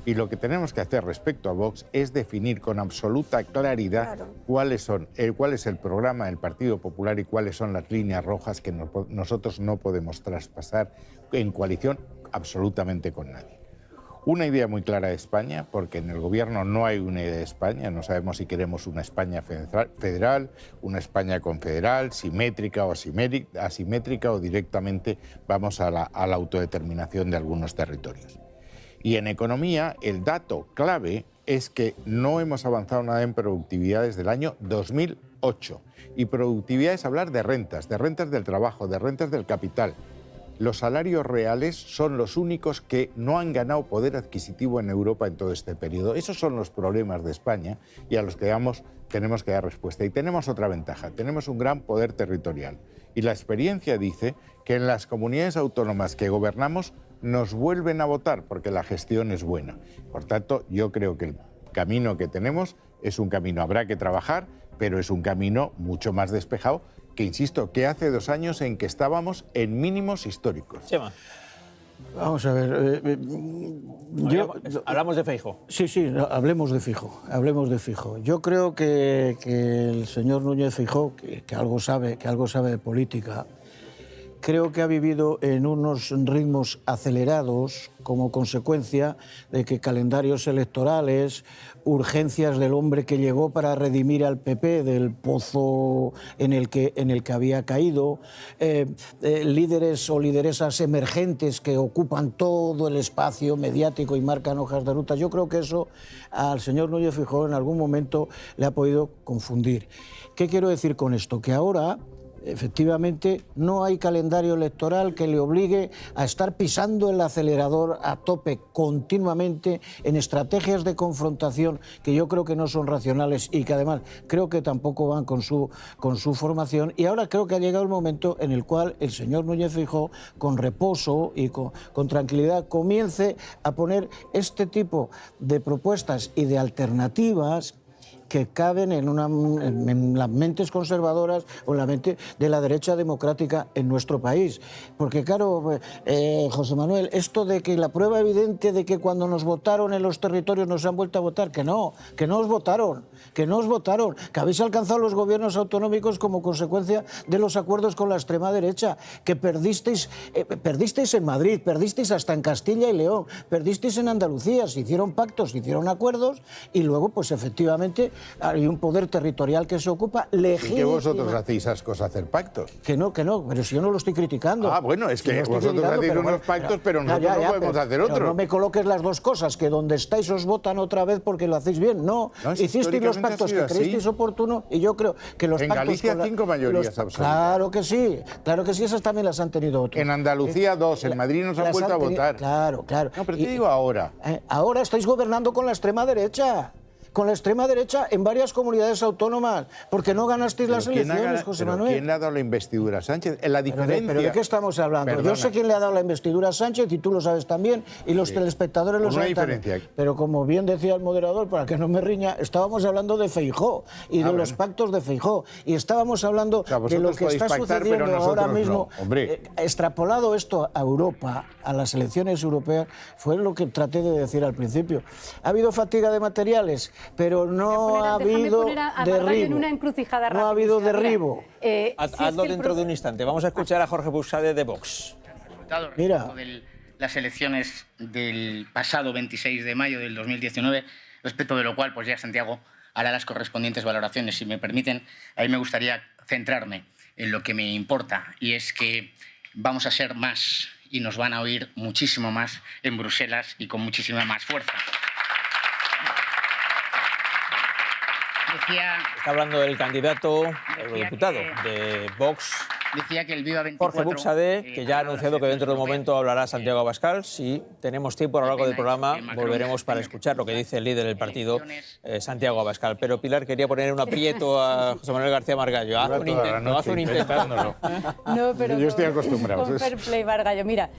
Y lo que tenemos que hacer respecto a Vox es definir con absoluta claridad cuál es el programa del Partido Popular y cuáles son las líneas rojas que nosotros no podemos traspasar en coalición absolutamente con nadie. Una idea muy clara de España, porque en el gobierno no hay una idea de España, no sabemos si queremos una España federal, una España confederal, simétrica o asimétrica, o directamente vamos a la autodeterminación de algunos territorios. Y en economía, el dato clave es que no hemos avanzado nada en productividad desde el año 2008. Y productividad es hablar de rentas del trabajo, de rentas del capital. Los salarios reales son los únicos que no han ganado poder adquisitivo en Europa en todo este periodo. Esos son los problemas de España y a los que tenemos que dar respuesta. Y tenemos otra ventaja, tenemos un gran poder territorial. Y la experiencia dice que en las comunidades autónomas que gobernamos nos vuelven a votar porque la gestión es buena. Por tanto, yo creo que el camino que tenemos es un camino, habrá que trabajar, pero es un camino mucho más despejado que, insisto, que hace 2 años en que estábamos en mínimos históricos. Chema. Vamos a ver. Hablamos de Feijóo. Sí, hablemos de Feijóo. Yo creo que el señor Núñez Feijóo, que algo sabe de política, creo que ha vivido en unos ritmos acelerados como consecuencia de que calendarios electorales, urgencias del hombre que llegó para redimir al PP del pozo en el que había caído, líderes o lideresas emergentes que ocupan todo el espacio mediático y marcan hojas de ruta. Yo creo que eso al señor Núñez Feijóo en algún momento le ha podido confundir. ¿Qué quiero decir con esto? Que ahora, efectivamente, no hay calendario electoral que le obligue a estar pisando el acelerador a tope continuamente en estrategias de confrontación que yo creo que no son racionales y que además creo que tampoco van con su formación. Y ahora creo que ha llegado el momento en el cual el señor Núñez Feijóo, con reposo y con tranquilidad, comience a poner este tipo de propuestas y de alternativas que caben en las mentes conservadoras o en la mente de la derecha democrática en nuestro país. Porque claro, José Manuel, esto de que la prueba evidente de que cuando nos votaron en los territorios nos han vuelto a votar, que no os votaron, que habéis alcanzado los gobiernos autonómicos como consecuencia de los acuerdos con la extrema derecha, que perdisteis en Madrid, perdisteis hasta en Castilla y León, perdisteis en Andalucía, se hicieron pactos, se hicieron acuerdos y luego pues efectivamente hay un poder territorial que se ocupa legítimo. ¿Y que vosotros hacéis ascos a hacer pactos? Que no, pero si yo no lo estoy criticando. Ah, bueno, es que vosotros hacéis unos pactos, pero nosotros no podemos hacer otros. No me coloques las dos cosas, que donde estáis os votan otra vez porque lo hacéis bien. No, hicisteis los pactos que creísteis oportuno y yo creo que los pactos... En Galicia 5 mayorías absolutas. Claro que sí, esas también las han tenido otros. En Andalucía 2, en Madrid nos han vuelto a votar. Claro. No, pero te digo ahora. Ahora estáis gobernando con la extrema derecha. Con la extrema derecha en varias comunidades autónomas, porque no ganasteis las elecciones, José Manuel. ¿Quién le ha dado la investidura a Sánchez? La diferencia... ¿Pero de qué estamos hablando? Perdona. Yo sé quién le ha dado la investidura a Sánchez y tú lo sabes también, y los telespectadores lo saben también. Pero como bien decía el moderador, para que no me riña, estábamos hablando de Feijóo y de los pactos de Feijóo, y estábamos hablando de lo que está sucediendo ahora mismo. Extrapolado esto a Europa, a las elecciones europeas, fue lo que traté de decir al principio. ¿Ha habido fatiga de materiales? Pero no ha habido derribo. No ha habido derribo. Hazlo dentro de un instante. Vamos a escuchar a Jorge Buxade de Vox. Mira. Las elecciones del pasado 26 de mayo del 2019, respecto de lo cual pues ya Santiago hará las correspondientes valoraciones. Si me permiten, a mí me gustaría centrarme en lo que me importa, y es que vamos a ser más y nos van a oír muchísimo más en Bruselas y con muchísima más fuerza. Está hablando del candidato eurodiputado de Vox, decía que el Viva 24, Jorge Buxade, que ya ha anunciado que dentro de un momento hablará Santiago Abascal. Si tenemos tiempo a lo largo del programa, volveremos para escuchar lo que dice el líder del partido, Santiago Abascal. Pero Pilar quería poner un aprieto a José Manuel García Margallo. Haz un intento. No, pero yo estoy acostumbrado. Con fair play, Margallo. Mira,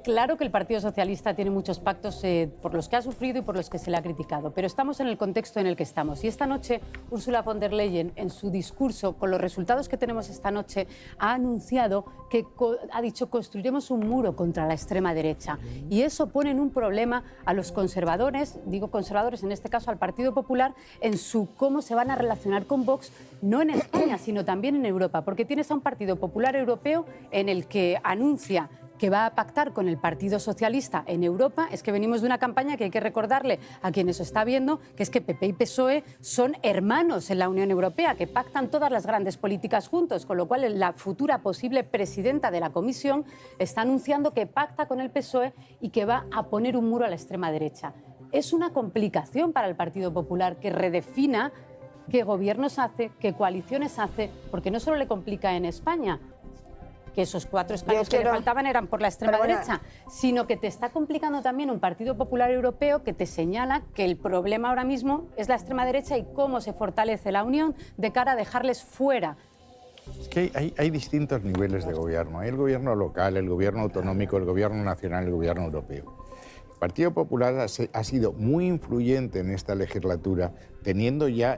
claro que el Partido Socialista tiene muchos pactos por los que ha sufrido y por los que se le ha criticado, pero estamos en el contexto en el que estamos. Y esta noche, Ursula von der Leyen, en su discurso, con los resultados que tenemos esta noche, ha anunciado que ha dicho construiremos un muro contra la extrema derecha, y eso pone en un problema a los conservadores, digo conservadores en este caso al Partido Popular, en su cómo se van a relacionar con Vox, no en España sino también en Europa, porque tienes a un Partido Popular Europeo en el que anuncia que va a pactar con el Partido Socialista en Europa. Es que venimos de una campaña que hay que recordarle a quienes está viendo, que es que PP y PSOE son hermanos en la Unión Europea, que pactan todas las grandes políticas juntos, con lo cual la futura posible presidenta de la Comisión está anunciando que pacta con el PSOE y que va a poner un muro a la extrema derecha. Es una complicación para el Partido Popular que redefina qué gobiernos hace, qué coaliciones hace, porque no solo le complica en España, que esos 4 escaños que le faltaban eran por la extrema derecha, sino que te está complicando también un Partido Popular Europeo que te señala que el problema ahora mismo es la extrema derecha y cómo se fortalece la Unión de cara a dejarles fuera. Es que hay distintos niveles de gobierno. Hay el gobierno local, el gobierno autonómico, el gobierno nacional, el gobierno europeo. El Partido Popular ha sido muy influyente en esta legislatura, teniendo ya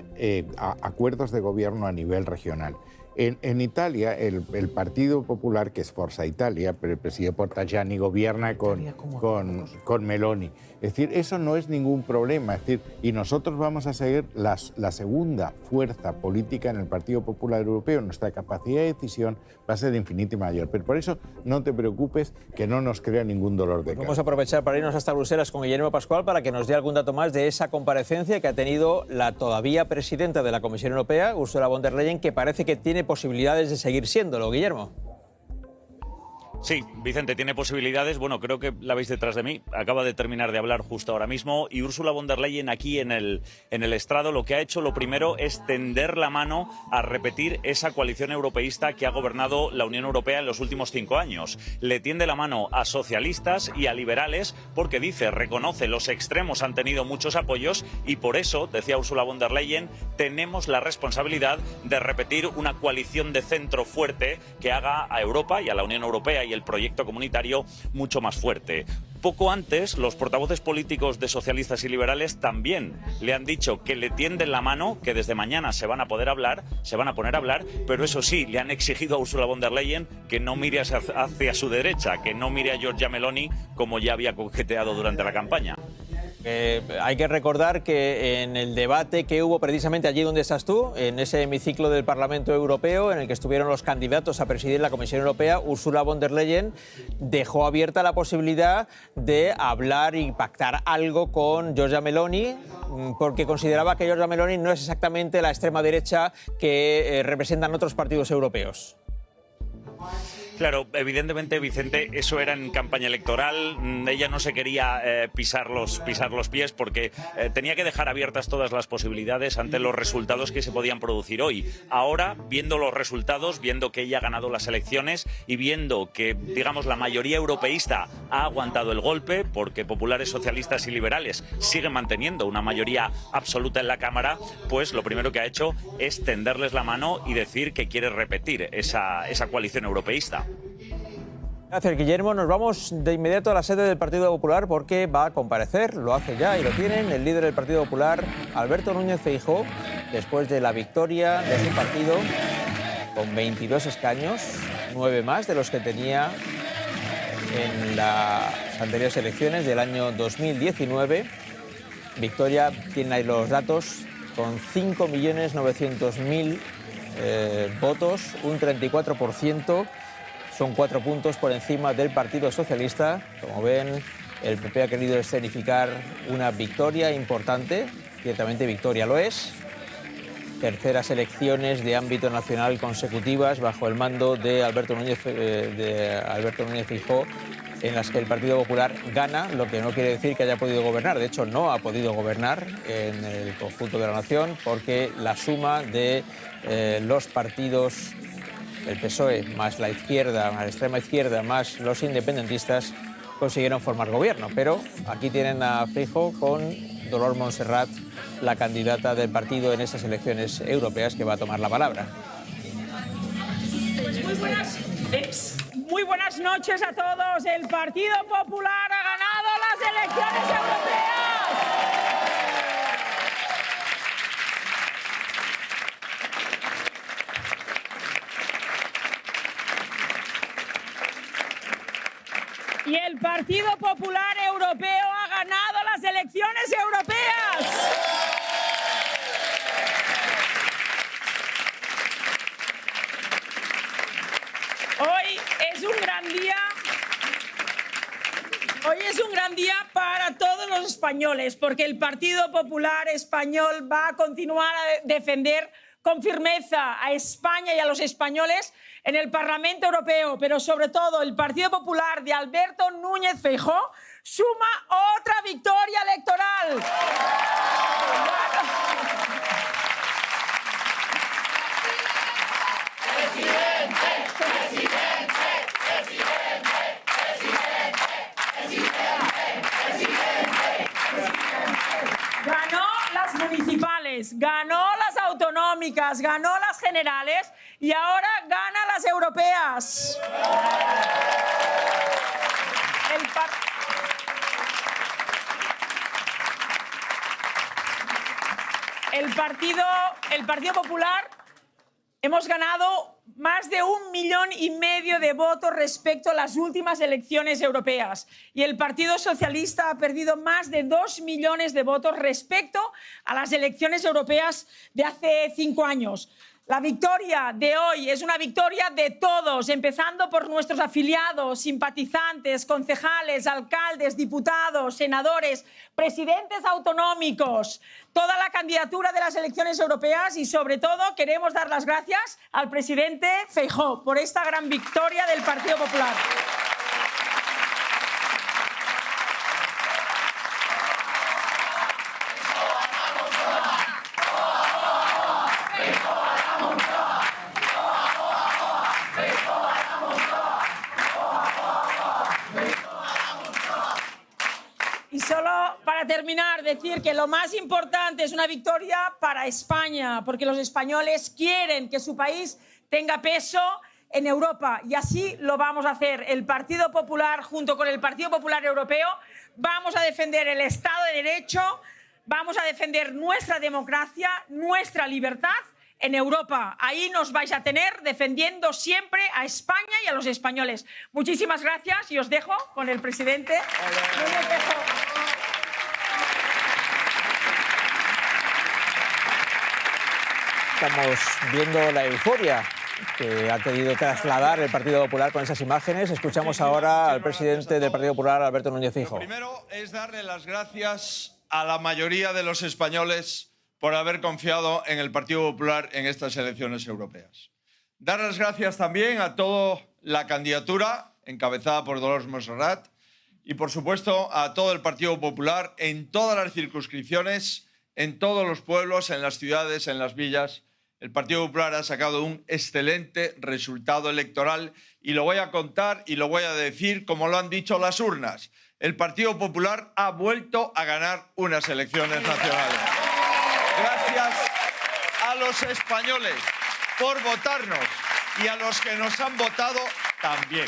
acuerdos de gobierno a nivel regional. En Italia, el Partido Popular, que es Forza Italia, presidido por Tajani, gobierna con Meloni. Es decir, eso no es ningún problema. Es decir, y nosotros vamos a seguir la segunda fuerza política en el Partido Popular Europeo. Nuestra capacidad de decisión va a ser infinita y mayor. Pero por eso no te preocupes, que no nos crea ningún dolor de cabeza. Vamos a aprovechar para irnos hasta Bruselas con Guillermo Pascual para que nos dé algún dato más de esa comparecencia que ha tenido la todavía presidenta de la Comisión Europea, Ursula von der Leyen, que parece que tiene posibilidades de seguir siéndolo. Guillermo. Sí, Vicente, tiene posibilidades. Bueno, creo que la veis detrás de mí. Acaba de terminar de hablar justo ahora mismo. Y Ursula von der Leyen aquí en el estrado lo que ha hecho, lo primero, es tender la mano a repetir esa coalición europeísta que ha gobernado la Unión Europea en los últimos 5 años. Le tiende la mano a socialistas y a liberales porque dice, reconoce, los extremos han tenido muchos apoyos y por eso, decía Ursula von der Leyen, tenemos la responsabilidad de repetir una coalición de centro fuerte que haga a Europa y a la Unión Europea y el proyecto comunitario mucho más fuerte. Poco antes, los portavoces políticos de socialistas y liberales también le han dicho que le tienden la mano, que desde mañana se van a poner a hablar, pero eso sí, le han exigido a Ursula von der Leyen que no mire hacia su derecha, que no mire a Giorgia Meloni como ya había coqueteado durante la campaña. Hay que recordar que en el debate que hubo precisamente allí donde estás tú, en ese hemiciclo del Parlamento Europeo, en el que estuvieron los candidatos a presidir la Comisión Europea, Ursula von der Leyen dejó abierta la posibilidad de hablar y pactar algo con Giorgia Meloni, porque consideraba que Giorgia Meloni no es exactamente la extrema derecha que representan otros partidos europeos. Claro, evidentemente, Vicente, eso era en campaña electoral. Ella no se quería pisar los pies porque tenía que dejar abiertas todas las posibilidades ante los resultados que se podían producir hoy. Ahora, viendo los resultados, viendo que ella ha ganado las elecciones y viendo que, digamos, la mayoría europeísta ha aguantado el golpe, porque populares, socialistas y liberales siguen manteniendo una mayoría absoluta en la Cámara, pues lo primero que ha hecho es tenderles la mano y decir que quiere repetir esa coalición europeísta. Gracias, Guillermo. Nos vamos de inmediato a la sede del Partido Popular porque va a comparecer, lo hace ya y lo tienen, el líder del Partido Popular, Alberto Núñez Feijóo, después de la victoria de su partido con 22 escaños, 9 más de los que tenía en las anteriores elecciones del año 2019. Victoria, tienen ahí los datos, con 5.900.000 votos, un 34%. Son 4 puntos por encima del Partido Socialista. Como ven, el PP ha querido escenificar una victoria importante. Ciertamente victoria lo es. Terceras elecciones de ámbito nacional consecutivas bajo el mando de Alberto Núñez Feijóo, en las que el Partido Popular gana, lo que no quiere decir que haya podido gobernar. De hecho, no ha podido gobernar en el conjunto de la nación porque la suma de los partidos, el PSOE más la izquierda, más la extrema izquierda, más los independentistas, consiguieron formar gobierno. Pero aquí tienen a Feijóo con Dolors Montserrat, la candidata del partido en estas elecciones europeas, que va a tomar la palabra. Muy buenas noches a todos. El Partido Popular ha ganado las elecciones europeas. Y el Partido Popular Europeo ha ganado las elecciones europeas. Hoy es un gran día para todos los españoles, porque el Partido Popular español va a continuar a defender con firmeza a España y a los españoles en el Parlamento Europeo, pero sobre todo el Partido Popular de Alberto Núñez Feijóo suma otra victoria electoral. Ganó las municipales, ganó las autonómicas, ganó las generales y ahora gana las europeas. El Partido Popular hemos ganado más de 1,5 millones de votos respecto a las últimas elecciones europeas. Y el Partido Socialista ha perdido más de 2 millones de votos respecto a las elecciones europeas de hace 5 años. La victoria de hoy es una victoria de todos, empezando por nuestros afiliados, simpatizantes, concejales, alcaldes, diputados, senadores, presidentes autonómicos, toda la candidatura de las elecciones europeas y, sobre todo, queremos dar las gracias al presidente Feijóo por esta gran victoria del Partido Popular. Y solo para terminar, decir que lo más importante es una victoria para España, porque los españoles quieren que su país tenga peso, en Europa. Y así lo vamos a hacer. El Partido Popular, junto con el Partido Popular Europeo, vamos a defender el Estado de Derecho, vamos a defender nuestra democracia, nuestra libertad en Europa. Ahí nos vais a tener defendiendo siempre a España y a los españoles. Muchísimas gracias y os dejo con el presidente. Estamos viendo la euforia que ha querido trasladar el Partido Popular con esas imágenes. Escuchamos ahora al presidente del Partido Popular, Alberto Núñez Feijóo. Lo primero es darle las gracias a la mayoría de los españoles por haber confiado en el Partido Popular en estas elecciones europeas. Dar las gracias también a toda la candidatura encabezada por Dolors Montserrat y, por supuesto, a todo el Partido Popular en todas las circunscripciones, en todos los pueblos, en las ciudades, en las villas. El Partido Popular ha sacado un excelente resultado electoral y lo voy a contar y lo voy a decir como lo han dicho las urnas. El Partido Popular ha vuelto a ganar unas elecciones nacionales. Gracias a los españoles por votarnos y a los que nos han votado también.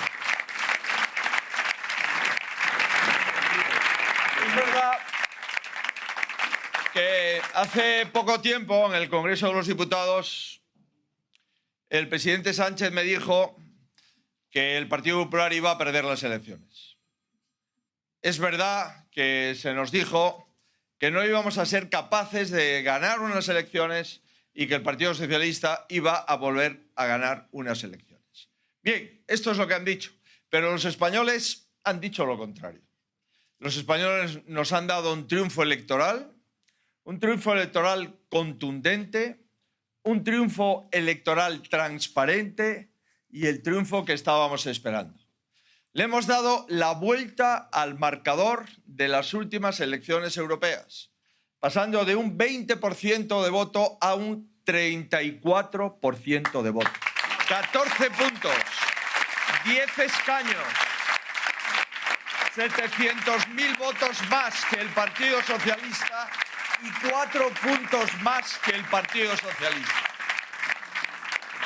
Es verdad que hace poco tiempo en el Congreso de los Diputados el presidente Sánchez me dijo que el Partido Popular iba a perder las elecciones. Es verdad que se nos dijo que no íbamos a ser capaces de ganar unas elecciones y que el Partido Socialista iba a volver a ganar unas elecciones. Bien, esto es lo que han dicho, pero los españoles han dicho lo contrario. Los españoles nos han dado un triunfo electoral contundente, un triunfo electoral transparente y el triunfo que estábamos esperando. Le hemos dado la vuelta al marcador de las últimas elecciones europeas, pasando de un 20% de voto a un 34% de voto. 14 puntos, 10 escaños, 700.000 votos más que el Partido Socialista y 4 puntos más que el Partido Socialista.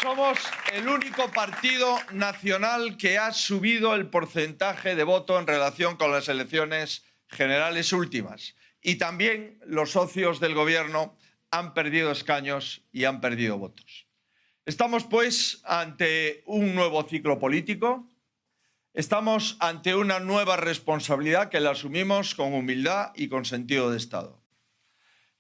Somos el único partido nacional que ha subido el porcentaje de voto en relación con las elecciones generales últimas. Y también los socios del Gobierno han perdido escaños y han perdido votos. Estamos, pues, ante un nuevo ciclo político. Estamos ante una nueva responsabilidad que la asumimos con humildad y con sentido de Estado.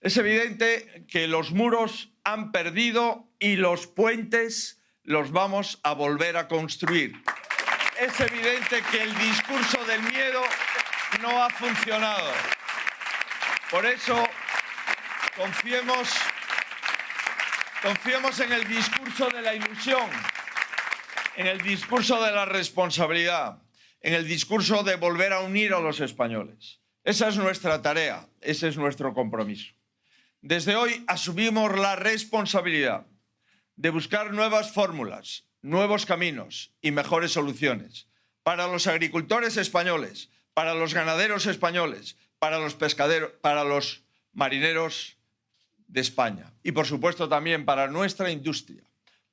Es evidente que los muros han perdido y los puentes los vamos a volver a construir. Es evidente que el discurso del miedo no ha funcionado. Por eso, confiemos en el discurso de la ilusión, en el discurso de la responsabilidad, en el discurso de volver a unir a los españoles. Esa es nuestra tarea, ese es nuestro compromiso. Desde hoy asumimos la responsabilidad de buscar nuevas fórmulas, nuevos caminos y mejores soluciones para los agricultores españoles, para los ganaderos españoles, para los pescaderos, para los marineros de España y, por supuesto, también para nuestra industria,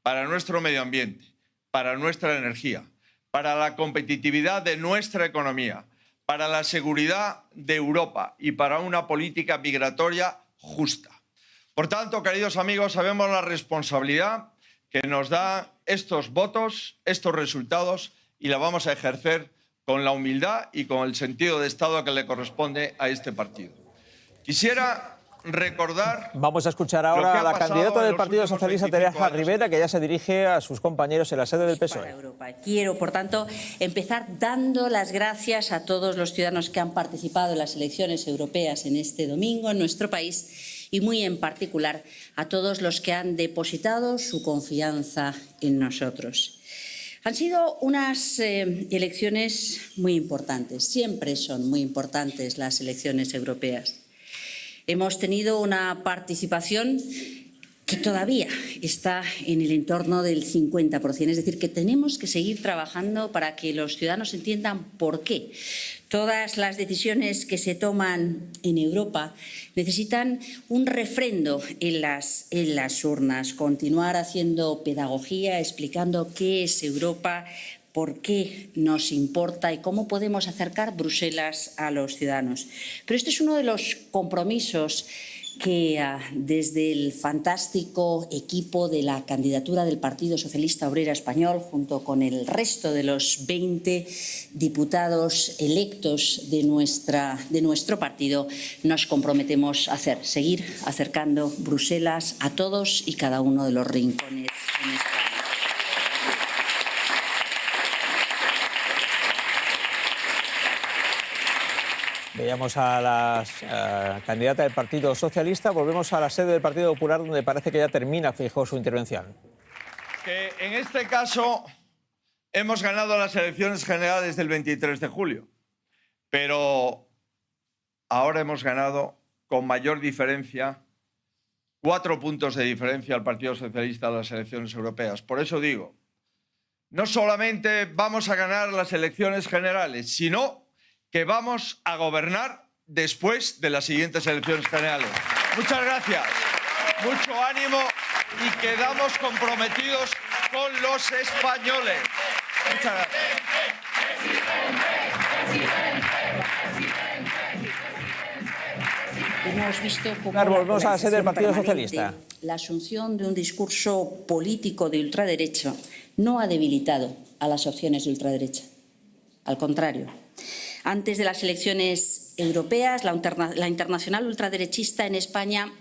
para nuestro medio ambiente, para nuestra energía, para la competitividad de nuestra economía, para la seguridad de Europa y para una política migratoria justa. Por tanto, queridos amigos, sabemos la responsabilidad que nos da estos votos, estos resultados, y la vamos a ejercer con la humildad y con el sentido de Estado que le corresponde a este partido. Quisiera recordar... Vamos a escuchar ahora a la candidata del Partido Socialista, Teresa Rivera, que ya se dirige a sus compañeros en la sede del PSOE. Quiero, por tanto, empezar dando las gracias a todos los ciudadanos que han participado en las elecciones europeas en este domingo en nuestro país y muy en particular a todos los que han depositado su confianza en nosotros. Han sido unas elecciones muy importantes, siempre son muy importantes las elecciones europeas. Hemos tenido una participación que todavía está en el entorno del 50%. Es decir, que tenemos que seguir trabajando para que los ciudadanos entiendan por qué todas las decisiones que se toman en Europa necesitan un refrendo en las urnas, continuar haciendo pedagogía, explicando qué es Europa, por qué nos importa y cómo podemos acercar Bruselas a los ciudadanos. Pero este es uno de los compromisos que desde el fantástico equipo de la candidatura del Partido Socialista Obrero Español, junto con el resto de los 20 diputados electos de nuestro partido, nos comprometemos a hacer, seguir acercando Bruselas a todos y cada uno de los rincones en España. Veíamos a la candidata del Partido Socialista. Volvemos a la sede del Partido Popular, donde parece que ya termina Feijóo su intervención. Que en este caso hemos ganado las elecciones generales del 23 de julio, pero ahora hemos ganado con mayor diferencia, 4 puntos de diferencia al Partido Socialista a las elecciones europeas. Por eso digo, no solamente vamos a ganar las elecciones generales, sino que vamos a gobernar después de las siguientes elecciones generales. Muchas gracias, mucho ánimo y quedamos comprometidos con los españoles. Muchas gracias. Hemos visto cómo volvemos a la sede del Partido Socialista. La asunción de un discurso político de ultraderecha no ha debilitado a las opciones de ultraderecha. Al contrario. Antes de las elecciones europeas, la internacional ultraderechista en España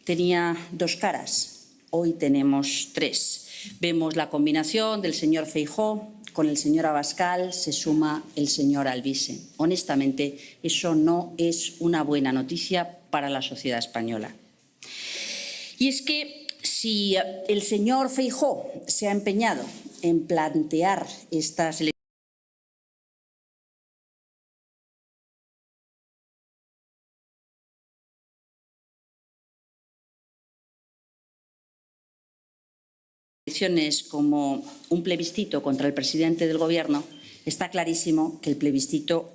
tenía 2 caras. Hoy tenemos 3. Vemos la combinación del señor Feijóo con el señor Abascal, se suma el señor Alvise. Honestamente, eso no es una buena noticia para la sociedad española. Y es que si el señor Feijóo se ha empeñado en plantear estas elecciones como un plebiscito contra el presidente del Gobierno, está clarísimo que el plebiscito